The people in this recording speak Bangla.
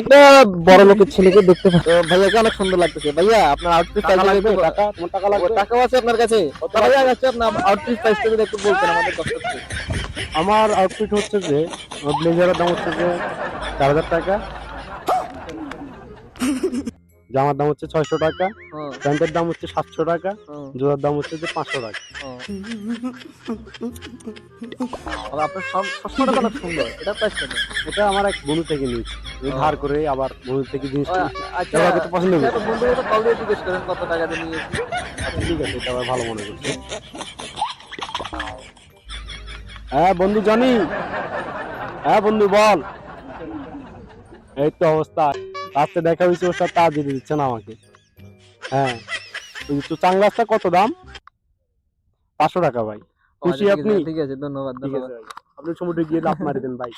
একটা বড় লোকের ছেলেকে দেখতে পাচ্ছি ভাইয়াকে অনেক সুন্দর লাগতেছে। ভাইয়া আপনার আউটফিট টাকা লাগবে? টাকা তোমার টাকা লাগবে? টাকাও আছে আপনার কাছে? ভাইয়া আছে আপনার আউটফিট প্রাইসটা যদি একটু বলতেন আমাদের দর্শককে। আমার আউটফিট হচ্ছে যে ব্লেজারের দাম হচ্ছে যে 4,000 টাকা, জামার দাম হচ্ছে 600 টাকা, প্যান্টের দাম হচ্ছে 700 টাকা, জুতার দাম হচ্ছে যে 500 টাকা। আপনার সবসময় অনেক সুন্দর, এটা প্রাইস কত? এটা আমার এক বন্ধু থেকে নিয়েছি, ধার করে আবার বন্ধু থেকে জিনিস আচ্ছা ব্যবহার করতে পছন্দ করি। বন্ধুকে তো কল দিয়ে জিজ্ঞেস করেন কত টাকা দিয়ে নিয়েছি। আচ্ছা ঠিক আছে, এটা আবার ভালো মনে করছে। হ্যাঁ বন্ধু জানি, হ্যাঁ বন্ধু বল। এই তো অবস্থা, রাস্তায় দেখা হয়েছে ওর সাথে, আজ যেতে দিচ্ছে না আমাকে। হ্যাঁ তো চাংলা রাস্তা কত দাম? 500 টাকা ভাই। খুশি আপনি? ঠিক আছে, ধন্যবাদ ঠিক ধন্যবাদ। আছে ভাই, আপনি সমুদ্রে গিয়ে লাফ মারি দেন ভাই।